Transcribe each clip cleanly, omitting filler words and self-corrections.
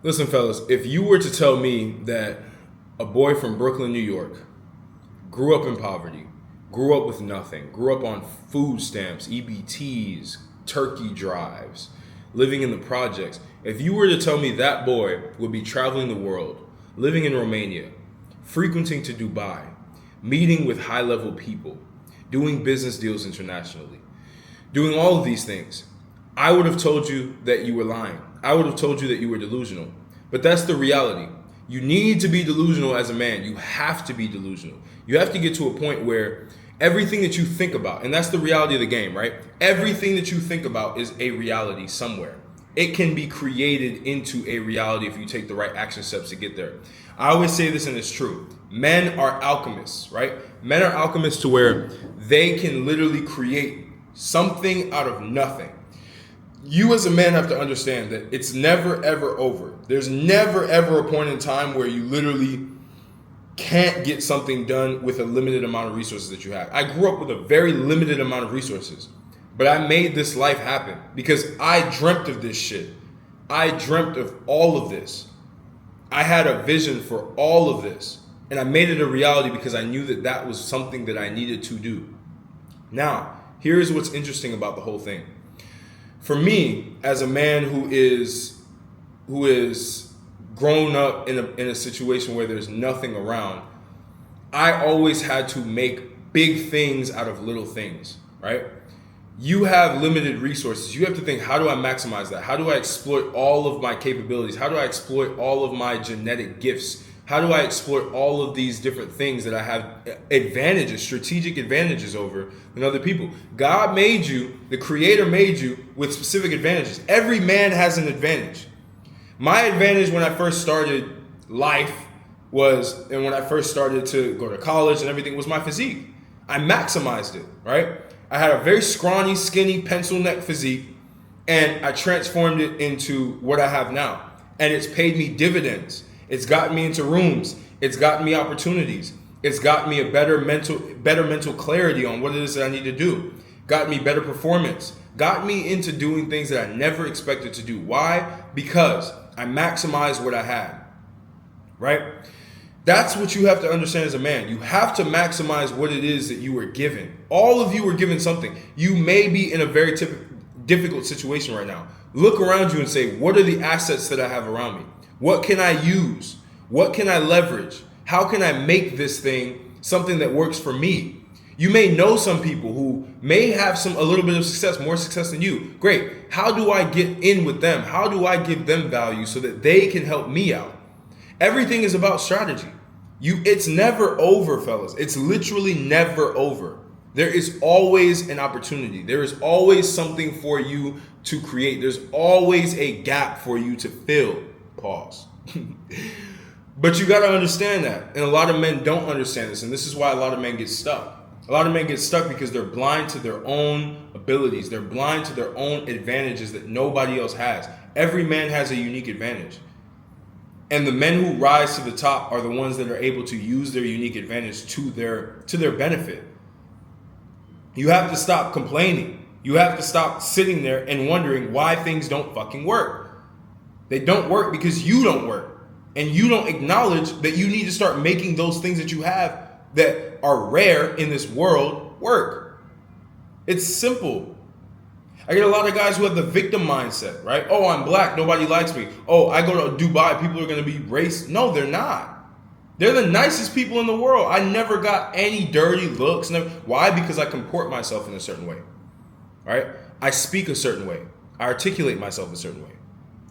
Listen, fellas, if you were to tell me that a boy from Brooklyn, New York, grew up in poverty, grew up with nothing, grew up on food stamps, EBTs, turkey drives, living in the projects, if you were to tell me that boy would be traveling the world, living in Romania, frequenting to Dubai, meeting with high-level people, doing business deals internationally, doing all of these things, I would have told you that you were lying. I would have told you that you were delusional. But that's the reality. You need to be delusional as a man. You have to be delusional. You have to get to a point where everything that you think about, and that's the reality of the game, right? Everything that you think about is a reality somewhere. It can be created into a reality if you take the right action steps to get there. I always say this, and it's true. Men are alchemists, right? Men are alchemists to where they can literally create something out of nothing. You as a man have to understand that it's never ever over. There's never ever a point in time where you literally can't get something done with a limited amount of resources that you have. I grew up with a very limited amount of resources, but I made this life happen because I dreamt of this shit. I dreamt of all of this. I had a vision for all of this, and I made it a reality because I knew that that was something that I needed to do. Now, here's what's interesting about the whole thing. For me, as a man who is grown up in a situation where there's nothing around, I always had to make big things out of little things, right? You have limited resources. You have to think, how do I maximize that? How do I exploit all of my capabilities? How do I exploit all of my genetic gifts? How do I exploit all of these different things that I have advantages, strategic advantages over than other people? God made you, the Creator made you with specific advantages. Every man has an advantage. My advantage when I first started life and when I first started to go to college and everything, was my physique. I maximized it, right? I had a very scrawny, skinny, pencil neck physique, and I transformed it into what I have now. And it's paid me dividends. It's gotten me into rooms. It's gotten me opportunities. It's gotten me a better mental clarity on what it is that I need to do. Got me better performance. Got me into doing things that I never expected to do. Why? Because I maximized what I had, right? That's what you have to understand as a man. You have to maximize what it is that you were given. All of you were given something. You may be in a very difficult situation right now. Look around you and say, what are the assets that I have around me? What can I use? What can I leverage? How can I make this thing something that works for me? You may know some people who may have a little bit of success, more success than you. Great. How do I get in with them? How do I give them value so that they can help me out? Everything is about strategy. It's never over, fellas. It's literally never over. There is always an opportunity. There is always something for you to create. There's always a gap for you to fill. Pause. But you got to understand that. And a lot of men don't understand this. And this is why a lot of men get stuck. A lot of men get stuck because they're blind to their own abilities. They're blind to their own advantages that nobody else has. Every man has a unique advantage. And the men who rise to the top are the ones that are able to use their unique advantage to their benefit. You have to stop complaining. You have to stop sitting there and wondering why things don't fucking work. They don't work because you don't work. And you don't acknowledge that you need to start making those things that you have that are rare in this world work. It's simple. I get a lot of guys who have the victim mindset, right? Oh, I'm black, nobody likes me. Oh, I go to Dubai, people are going to be racist. No, they're not. They're the nicest people in the world. I never got any dirty looks. Why? Because I comport myself in a certain way, right? I speak a certain way. I articulate myself a certain way.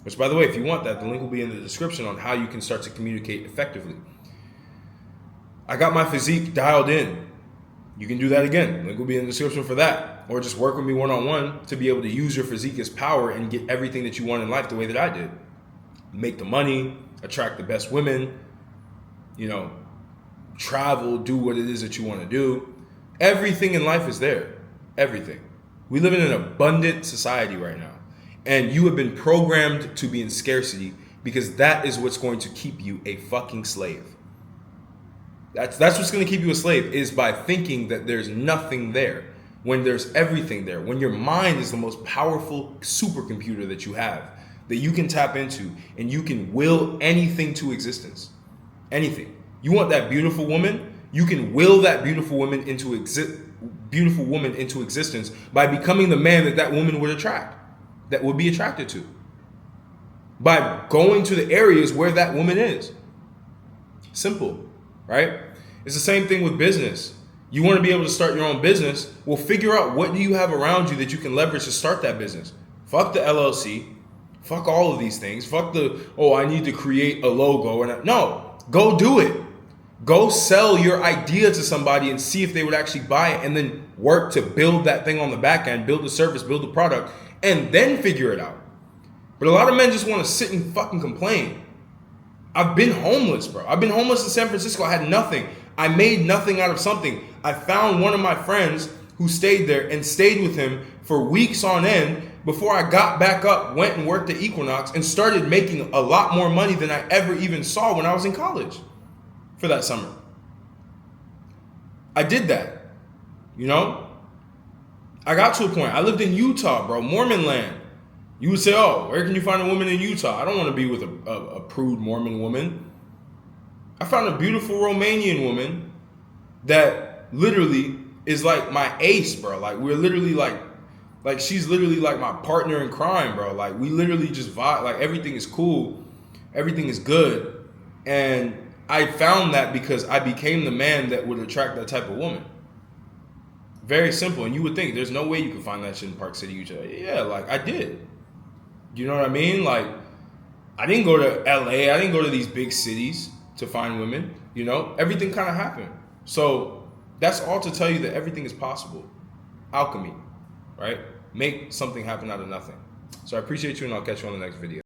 Which, by the way, if you want that, the link will be in the description on how you can start to communicate effectively. I got my physique dialed in. You can do that again. Link will be in the description for that. Or just work with me one-on-one to be able to use your physique as power and get everything that you want in life the way that I did. Make the money, attract the best women, travel, do what it is that you want to do. Everything in life is there. Everything. We live in an abundant society right now. And you have been programmed to be in scarcity because that is what's going to keep you a fucking slave. That's what's going to keep you a slave, is by thinking that there's nothing there when there's everything there. When your mind is the most powerful supercomputer that you have. that you can tap into, and you can will anything to existence. Anything. You want that beautiful woman, you can will that beautiful woman into existence by becoming the man that that woman would attract, that would be attracted to. By going to the areas where that woman is. Simple, right? It's the same thing with business. You want to be able to start your own business? Well, figure out what do you have around you that you can leverage to start that business. Fuck the LLC. Fuck all of these things. Fuck the, I need to create a logo. No, go do it. Go sell your idea to somebody and see if they would actually buy it, and then work to build that thing on the back end, build the service, build the product, and then figure it out. But a lot of men just want to sit and fucking complain. I've been homeless, bro. I've been homeless in San Francisco. I had nothing. I made nothing out of something. I found one of my friends who stayed there and stayed with him for weeks on end before I got back up, went and worked at Equinox, and started making a lot more money than I ever even saw when I was in college for that summer. I did that, I got to a point. I lived in Utah, bro, Mormon land. You would say, where can you find a woman in Utah? I don't want to be with a prude Mormon woman. I found a beautiful Romanian woman that literally is like my ace, bro. Like, we're literally like she's literally like my partner in crime, bro. Like, we literally just vibe. Like, everything is cool. Everything is good. And I found that because I became the man that would attract that type of woman. Very simple. And you would think there's no way you could find that shit in Park City, Utah. Yeah, like, I did. You know what I mean? Like, I didn't go to LA. I didn't go to these big cities to find women. Everything kind of happened. So that's all to tell you that everything is possible. Alchemy, right? Make something happen out of nothing. So I appreciate you, and I'll catch you on the next video.